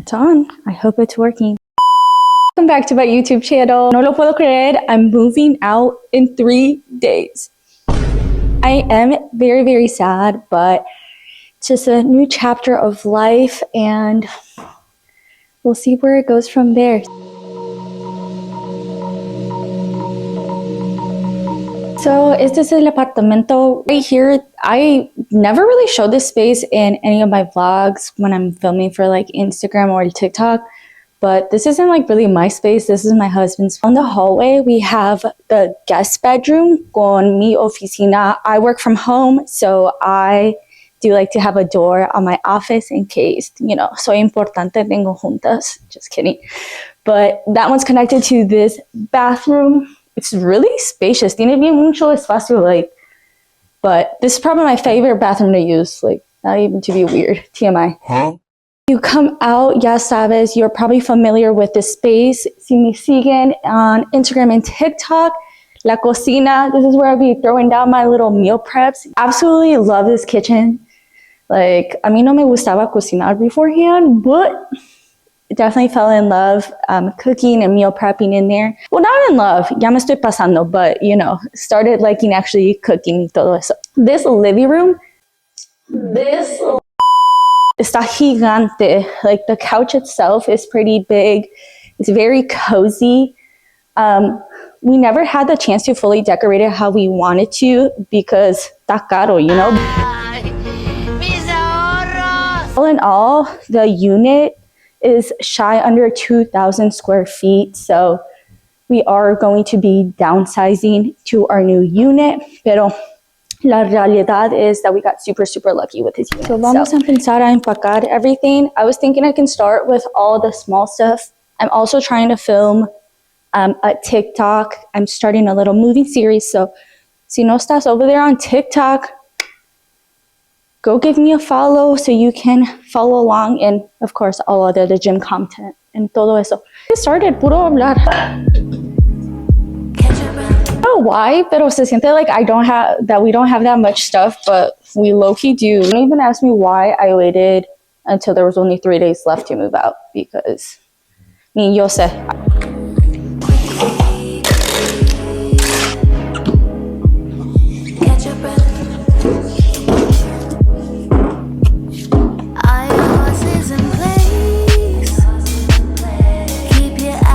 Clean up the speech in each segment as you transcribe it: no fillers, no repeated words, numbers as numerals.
It's on. I hope it's working. Welcome back to my YouTube channel. No lo puedo creer. I'm moving out in 3 days. I am very, very sad, but it's just a new chapter of life and we'll see where it goes from there. So este es el apartamento right here. I never really showed this space in any of my vlogs when I'm filming for like Instagram or TikTok, but this isn't like really my space. This is my husband's. On the hallway, we have the guest bedroom con mi oficina. I work from home, so I do like to have a door on my office in case, you know, soy importante, tengo juntas. Just kidding. But that one's connected to this bathroom. It's really spacious. Tiene bien mucho espacio, like, but this is probably my favorite bathroom to use, like, not even to be weird. TMI. Huh? You come out, ya sabes, you're probably familiar with this space. Si me siguen on Instagram and TikTok, La Cocina. This is where I'll be throwing down my little meal preps. Absolutely love this kitchen. Like, a mí no me gustaba cocinar beforehand, but definitely fell in love cooking and meal prepping in there. Well, not in love, ya me estoy pasando, but you know, started liking actually cooking y todo eso. This living room, está gigante. Like the couch itself is pretty big. It's very cozy. We never had the chance to fully decorate it how we wanted to because está caro, you know? All in all, the unit is shy under 2,000 square feet. So we are going to be downsizing to our new unit. Pero la realidad is that we got super, super lucky with this unit. So vamos a empezar a empacar everything. I was thinking I can start with all the small stuff. I'm also trying to film a TikTok. I'm starting a little movie series. So si no estás over there on TikTok, go give me a follow so you can follow along, and of course all other the gym content and todo eso. Get started, puro hablar. I don't know why, pero se siente like we don't have that much stuff, but we low-key do. Don't even ask me why I waited until there was only 3 days left to move out, because ni yo sé.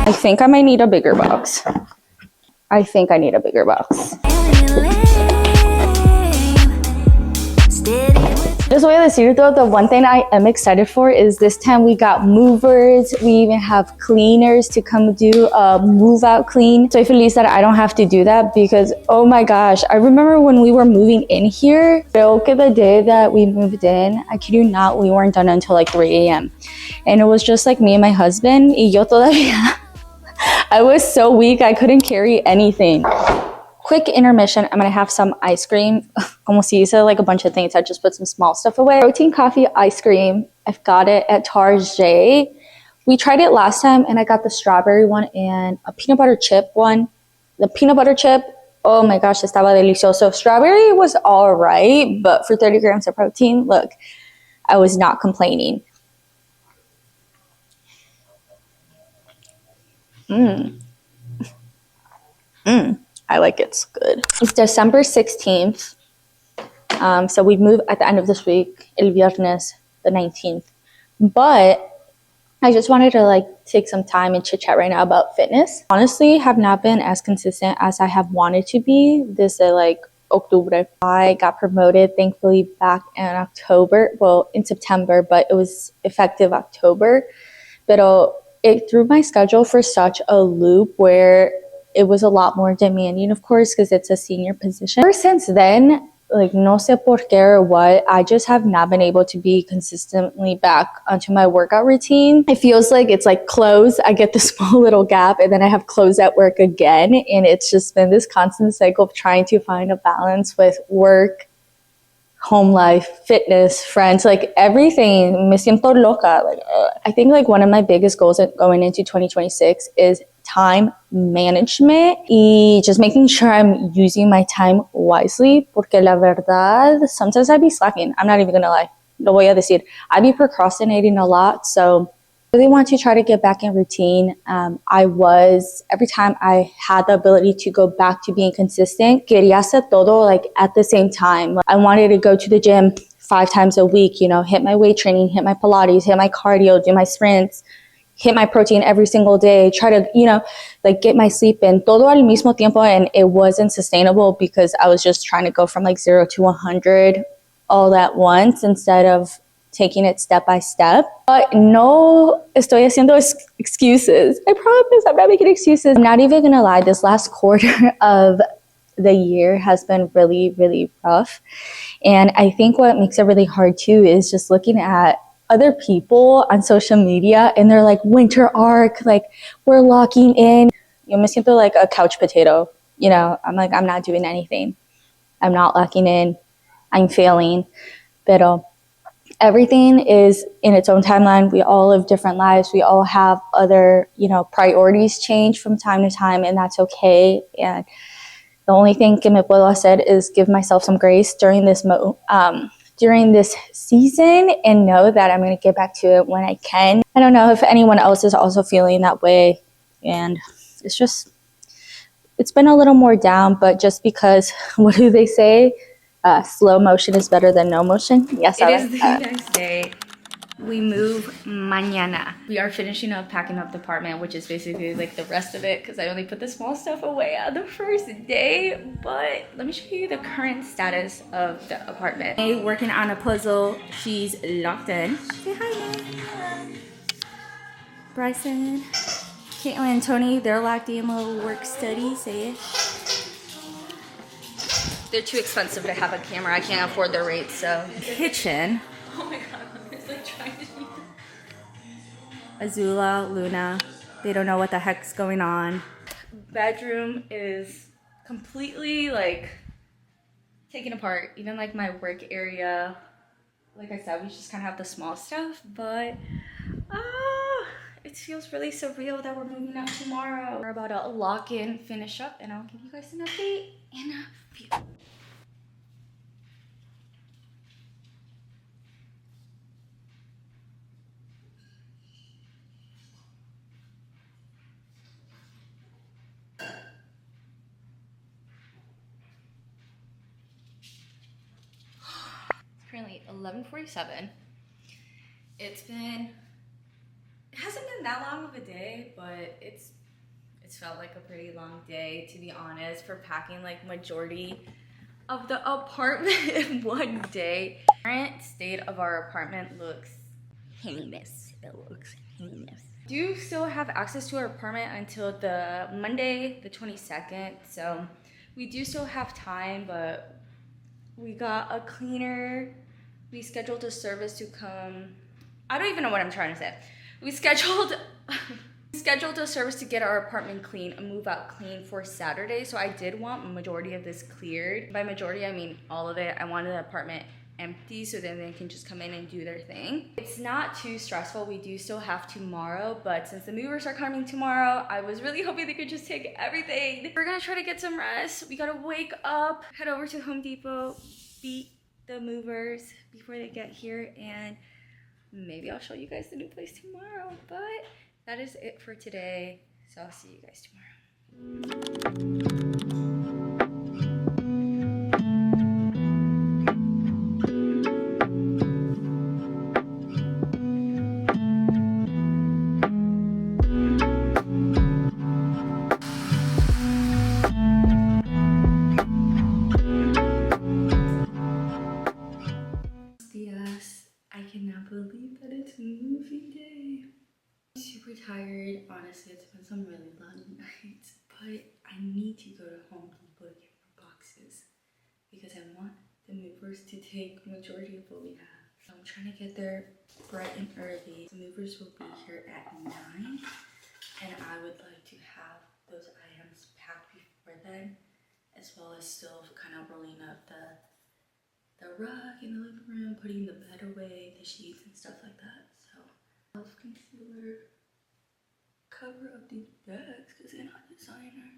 I think I might need a bigger box. Just voy a decir though, the one thing I am excited for is this time we got movers. We even have cleaners to come do a move out clean. So I feliz that I don't have to do that because, oh my gosh, I remember when we were moving in here, creo que the day that we moved in, I kid you not, we weren't done until like 3 a.m. And it was just like me and my husband, y yo todavía. I was so weak, I couldn't carry anything. Quick intermission, I'm gonna have some ice cream. Como si dice, like a bunch of things. I just put some small stuff away. Protein coffee ice cream. I've got it at Target. We tried it last time and I got the strawberry one and a peanut butter chip one. The peanut butter chip, oh my gosh, estaba delicioso. Strawberry was all right, but for 30 grams of protein, look, I was not complaining. I like it. It's good. It's December 16th. So we move at the end of this week, el viernes, the 19th. But I just wanted to like take some time and chit chat right now about fitness. Honestly, have not been as consistent as I have wanted to be. This is like Octubre. I got promoted, thankfully, back in October. Well, in September, but it was effective October. Pero it threw my schedule for such a loop where it was a lot more demanding, of course, because it's a senior position. Ever since then, like, no sé por qué or what, I just have not been able to be consistently back onto my workout routine. It feels like it's like close. I get the small little gap and then I have close at work again. And it's just been this constant cycle of trying to find a balance with work, home life, fitness, friends, like everything. Me siento loca. Like, I think like one of my biggest goals going into 2026 is time management y just making sure I'm using my time wisely, porque la verdad, sometimes I be slacking. I'm not even gonna lie. Lo voy a decir. I be procrastinating a lot, so Really want to try to get back in routine. Every time I had the ability to go back to being consistent, quería hacer todo like at the same time. I wanted to go to the gym 5 times a week, hit my weight training, hit my Pilates, hit my cardio, do my sprints, hit my protein every single day, try to, get my sleep in, todo al mismo tiempo. And it wasn't sustainable because I was just trying to go from like 0 to 100 all at once instead of taking it step by step. But no estoy haciendo excuses. I promise I'm not making excuses. I'm not even gonna lie, this last quarter of the year has been really, really rough. And I think what makes it really hard too is just looking at other people on social media and they're like winter arc, like we're locking in. Yo me siento like a couch potato. I'm like, I'm not doing anything. I'm not locking in. I'm failing. Pero everything is in its own timeline. We all live different lives. We all have other, priorities change from time to time, and that's okay. And the only thing que me puedo hacer is give myself some grace during this season and know that I'm going to get back to it when I can. I don't know if anyone else is also feeling that way. And it's been a little more down, but just because, what do they say? Slow motion is better than no motion. Yes, it is the next day. We move mañana. We are finishing up packing up the apartment, which is basically like the rest of it because I only put the small stuff away on the first day. But let me show you the current status of the apartment. Hey, working on a puzzle. She's locked in. Say hi, man. Bryson, Caitlin, and Tony, they're locked in a little work study. Say it. They're too expensive to have a camera. I can't afford their rates, so. Kitchen. Oh my god, it's like trying to be. Azula, Luna, they don't know what the heck's going on. Bedroom is completely like taken apart. Even like my work area. Like I said, we just kind of have the small stuff, but it feels really surreal that we're moving out tomorrow. We're about to lock in, finish up, and I'll give you guys an update in a few. Currently 11:47. It hasn't been that long of a day, but it's felt like a pretty long day, to be honest, for packing like majority of the apartment in one day. Current state of our apartment looks heinous. It looks heinous. Do still have access to our apartment until the Monday, the 22nd, so we do still have time, but we got a cleaner. We scheduled a service to come. I don't even know what I'm trying to say. We scheduled a service to get our apartment clean, a move out clean for Saturday. So I did want a majority of this cleared. By majority, I mean all of it. I wanted the apartment empty so then they can just come in and do their thing. It's not too stressful. We do still have tomorrow, but since the movers are coming tomorrow, I was really hoping they could just take everything. We're gonna try to get some rest. We gotta wake up, head over to Home Depot, beat the movers before they get here, and maybe I'll show you guys the new place tomorrow. But that is it for today, so I'll see you guys tomorrow. I cannot believe that it's moving day. I'm super tired. Honestly, it's been some really long nights, but I need to go to Home Depot to get more boxes because I want the movers to take majority of what we have. So I'm trying to get there bright and early. The movers will be here at 9, and I would like to have those items packed before then, as well as still kind of rolling up the rug in the living room, putting the bed away, the sheets and stuff like that. So, self concealer, cover up these bags because they're not designer.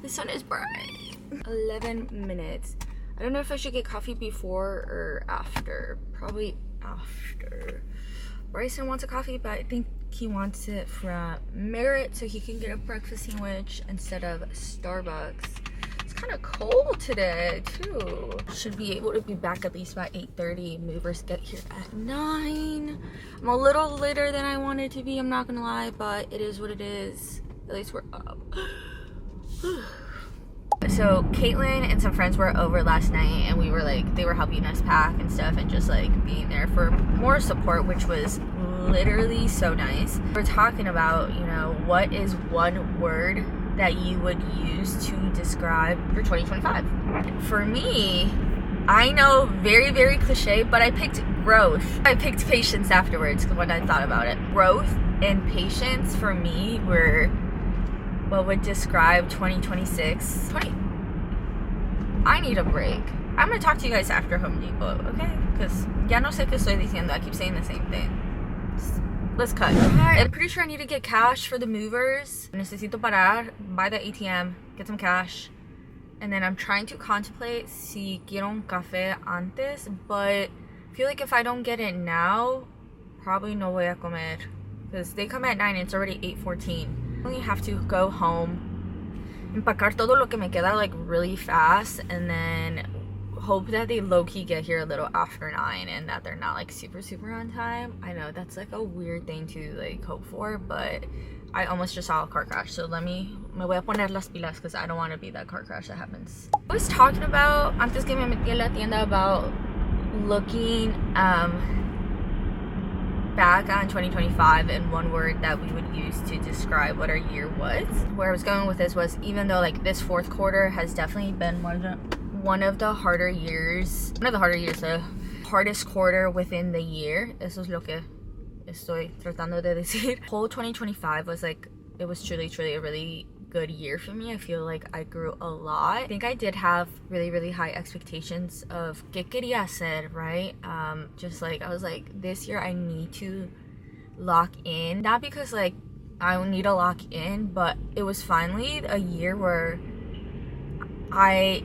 The sun is bright. 11 minutes. I don't know if I should get coffee before or after. Probably after. Bryson wants a coffee, but I think he wants it from Merit so he can get a breakfast sandwich instead of Starbucks. It's kind of cold today too. Should be able to be back at least by 8:30. Movers get here at 9. I'm a little later than I wanted to be, I'm not gonna lie, but it is what it is. At least we're up. So Caitlin and some friends were over last night, and we were like, they were helping us pack and stuff and just like being there for more support, which was literally so nice. We're talking about, you know, what is one word that you would use to describe your 2025? For me, I know, very, very cliche, but I picked growth. I picked patience afterwards when I thought about it. Growth and patience for me were what would describe 2026. I need a break. I'm gonna talk to you guys after Home Depot, okay? Because ya no sé qué estoy diciendo. I keep saying the same thing. Let's cut. I'm pretty sure I need to get cash for the movers. Necesito parar by the ATM, get some cash. And then I'm trying to contemplate si quiero un café antes, but I feel like if I don't get it now, probably no voy a comer. Because they come at 9 and it's already 8:14. I only have to go home, empacar todo lo que me queda like really fast, and then hope that they low-key get here a little after 9 and that they're not like super on time. I know that's like a weird thing to like hope for, but I almost just saw a car crash, so me voy a poner las pilas because I don't want to be that car crash that happens. I was talking about, antes que me metí a la tienda, about looking back on 2025 and one word that we would use to describe what our year was. Where I was going with this was, even though like this fourth quarter has definitely been one of the harder years, the hardest quarter within the year. Eso es lo que estoy tratando de decir. Whole 2025 was like, it was truly a really good year for me. I feel like I grew a lot. I think I did have really high expectations of qué quería hacer, right? Just like I was like, this year I need to lock in, not because like I need to lock in, but it was finally a year where I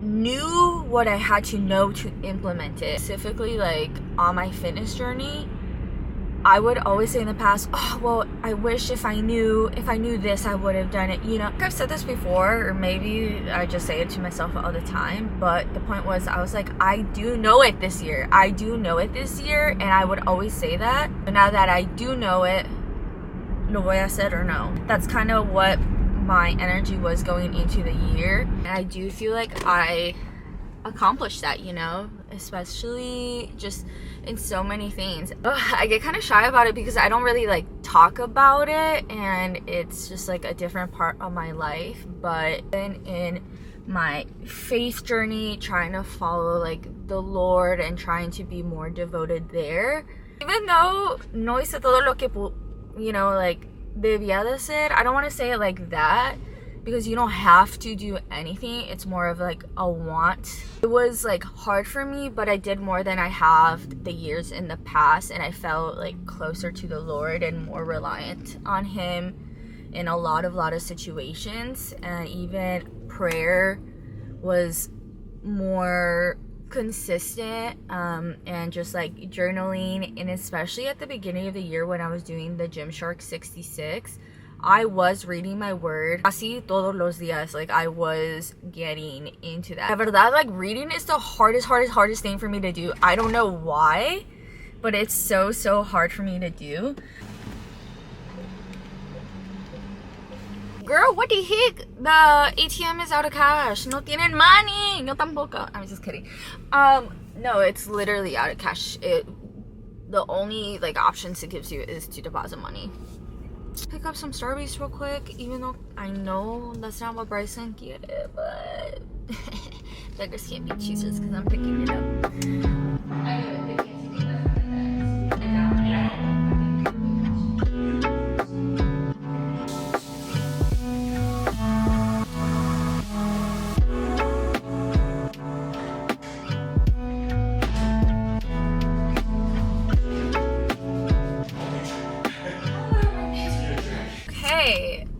knew what I had to know to implement it. Specifically like on my fitness journey, I would always say in the past, oh, well, I wish if I knew this, I would have done it, you know. I've said this before, or maybe I just say it to myself all the time, but the point was, I was like, I do know it this year. And I would always say that. But now that I do know it, lo voy a hacer or no. That's kind of what my energy was going into the year. And I do feel like I accomplished that, you know, especially just in so many things. I get kind of shy about it because I don't really like talk about it, and it's just like a different part of my life. But then in my faith journey, trying to follow like the Lord and trying to be more devoted there, even though no hice todo lo que you know, like debía de hacer, I don't want to say it like that, because you don't have to do anything. It's more of like a want. It was like hard for me, but I did more than I have the years in the past, and I felt like closer to the Lord and more reliant on Him in a lot of situations. And even prayer was more consistent, and just like journaling. And especially at the beginning of the year when I was doing the Gymshark 66, I was reading my word casi todos los días. Like I was getting into that. La verdad, like reading is the hardest thing for me to do. I don't know why, but it's so hard for me to do. Girl, what the heck? The ATM is out of cash. No tienen money. No tampoco. I'm just kidding. No, it's literally out of cash. The only like options it gives you is to deposit money. Pick up some Starbucks real quick, even though I know that's not what Bryson quiere, but beggars can't be choosers because I'm picking it up.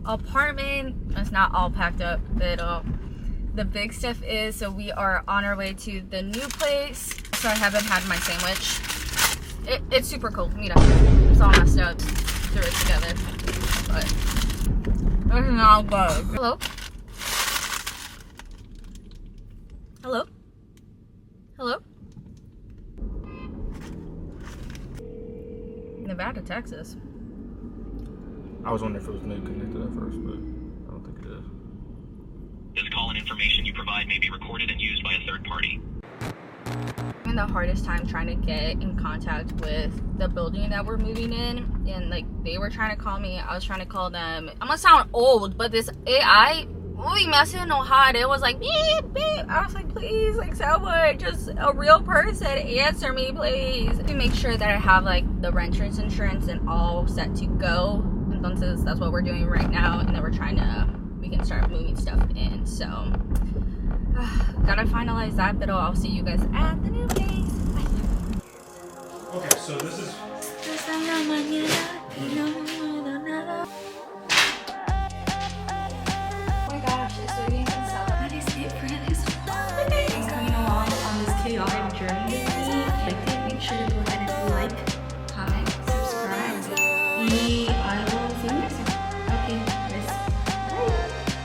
Apartment is not all packed up, but the big stuff is, so we are on our way to the new place. So I haven't had my sandwich. It's super cold. Mira, it's all messed up. Threw it together. But it's not good. Hello? Hello? Hello? Nevada, Texas. I was wondering if it was maybe connected at first, but I don't think it is. This call and information you provide may be recorded and used by a third party. I'm the hardest time trying to get in contact with the building that we're moving in, and like they were trying to call me, I was trying to call them. I'm gonna sound old, but this AI, we messing no hard. It was like beep beep. I was like, please, like someone, just a real person, answer me, please. To make sure that I have like the renter's insurance and all set to go. Entonces, that's what we're doing right now, and then we can start moving stuff in. So gotta finalize that, but I'll see you guys at the new place. Bye. Okay, so this is...